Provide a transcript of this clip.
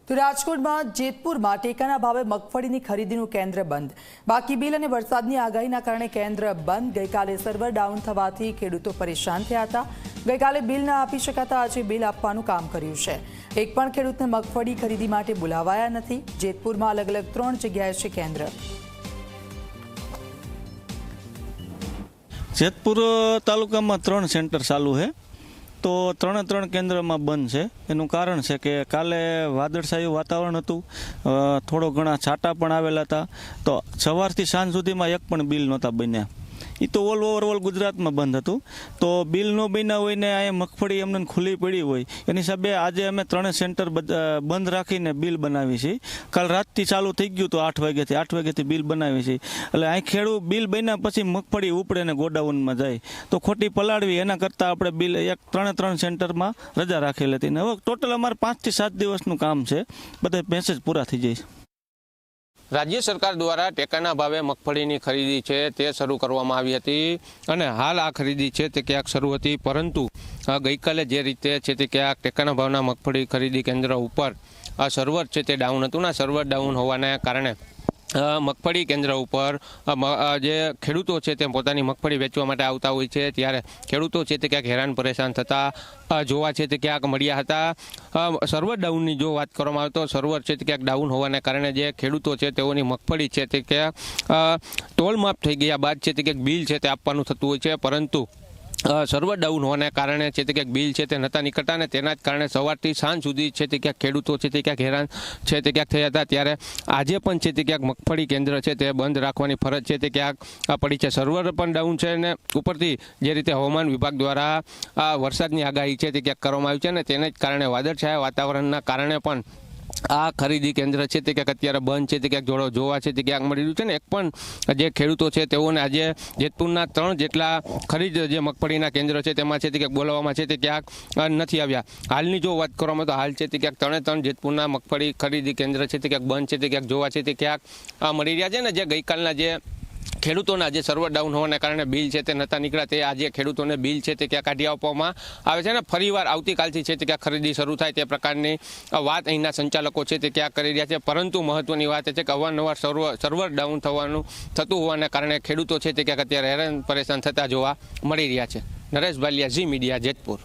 તો રાજકોટમાં જેતપુરમાં ટેકાના ભાવે મગફળીની ખરીદીનું કેન્દ્ર બંધ. બાકી બિલ અને વરસાદની આગાહીના કારણે કેન્દ્ર બંધ. ગઈકાલે સર્વર ડાઉન થવાથી ખેડૂતો પરેશાન થયા હતા. ગઈકાલે બિલ ન આપી શકાતા આજે બિલ આપવાનું કામ કર્યું છે. એક પણ ખેડૂતને મગફળી ખરીદી માટે બોલાવાયા નથી. જેતપુરમાં અલગ અલગ 3 જગ્યાએ છે કેન્દ્ર. જેતપુર તાલુકામાં 3 સેન્ટર ચાલુ છે, તો 3 કેન્દ્રમાં બંધ છે. એનું કારણ છે કે કાલે વાદળછાયું વાતાવરણ હતું, થોડો ઘણા છાંટા પણ આવેલા હતા, તો સવારથી સાંજ સુધીમાં એક પણ બિલ નહોતા બન્યા. એ તો ઓલ ગુજરાતમાં બંધ હતું. તો બિલ ન બન્યા હોય ને અહીંયા મગફળી એમને ખુલ્લી પડી હોય, એની હિસાબે આજે અમે 3 સેન્ટર બંધ રાખીને બિલ બનાવી છીએ. કાલ રાતથી ચાલુ થઈ ગયું તો 8 વાગ્યાથી બિલ બનાવી છીએ. એટલે અહીં ખેડૂત બિલ બન્યા પછી મગફળી ઉપડે ને ગોડાઉનમાં જાય તો ખોટી પલાળવી, એના કરતાં આપણે બિલ 3 સેન્ટરમાં રજા રાખેલી હતી. ને હવે ટોટલ અમારે 5 થી 7 દિવસનું કામ છે, બધા મેસેજ પૂરા થઈ જાય. રાજ્ય સરકાર દ્વારા ટેકાના ભાવે મગફળીની ખરીદી છે તે શરૂ કરવામાં આવી હતી અને હાલ આ ખરીદી છે તે ક્યાંક શરૂ હતી, પરંતુ ગઈકાલે જે રીતે છે તે ક્યાંક ટેકાના ભાવના મગફળી ખરીદી કેન્દ્ર ઉપર સર્વર છે તે ડાઉન હતું. સર્વર ડાઉન હોવાના કારણે મગફળી કેન્દ્ર ઉપર જે ખેડૂતો છે તે પોતાની મગફળી વેચવા માટે આવતા હોય છે, ત્યારે ખેડૂતો છે તે ક્યાંક હેરાન પરેશાન થતા જોવા છે તે ક્યાંક મળ્યા હતા. સર્વર ડાઉનની જો વાત કરવામાં આવે તો સર્વર છે તે ક્યાંક ડાઉન હોવાના કારણે જે ખેડૂતો છે તેઓની મગફળી છે તે ક્યાંક ટોલ માફ થઈ ગયા બાદ છે તે ક્યાંક બિલ છે તે આપવાનું થતું હોય છે, પરંતુ સર્વર ડાઉન હોવાના કારણે છે તે ક્યાંક બિલ છે તે નહોતા નીકળતા અને તેના જ કારણે સવારથી સાંજ સુધી છે તે ક્યાંક ખેડૂતો છે તે ક્યાંક હેરાન છે તે ક્યાંક થયા હતા. ત્યારે આજે પણ છે તે ક્યાંક મગફળી કેન્દ્ર છે તે બંધ રાખવાની ફરજ છે તે ક્યાંક પડી છે. સર્વર પણ ડાઉન છે અને ઉપરથી જે રીતે હવામાન વિભાગ દ્વારા વરસાદની આગાહી છે તે ક્યાંક કરવામાં આવી છે અને તેને જ કારણે વાદળછાયા વાતાવરણના કારણે પણ આ ખરીદી કેન્દ્ર છે તે ક્યાંક અત્યારે બંધ છે તે ક્યાંક જોવા છે તે ક્યાંક મળી રહ્યું છે ને એક પણ જે ખેડૂતો છે તેઓને આજે જેતપુરના 3 જેટલા ખરીદ જે મગફળીના કેન્દ્ર છે તેમાં છે તે ક્યાંક બોલાવવામાં છે તે ક્યાંક નથી આવ્યા. હાલની જો વાત કરવામાં તો હાલ છે તે ક્યાંક 3 જેતપુરના મગફળી ખરીદી કેન્દ્ર છે તે ક્યાંક બંધ છે તે ક્યાંક જોવા છે તે ક્યાંક મળી રહ્યા છે ને જે ગઈકાલના જે ખેડૂતોના જે સર્વર ડાઉન હોવાના કારણે બિલ છે તે નહોતા નીકળ્યા, તે આજે ખેડૂતોને બિલ છે તે ક્યાં કાઢી આપવામાં આવે છે ને ફરીવાર આવતીકાલથી છે તે ક્યાં ખરીદી શરૂ થાય તે પ્રકારની વાત અહીંના સંચાલકો છે તે ક્યાં કરી રહ્યા છે. પરંતુ મહત્વની વાત એ છે કે અવારનવાર સર્વર ડાઉન થતું હોવાના કારણે ખેડૂતો છે તે ક્યાંક અત્યારે હેરાન પરેશાન થતા જોવા મળી રહ્યા છે. નરેશ ભાલિયા, ઝી મીડિયા, જેતપુર.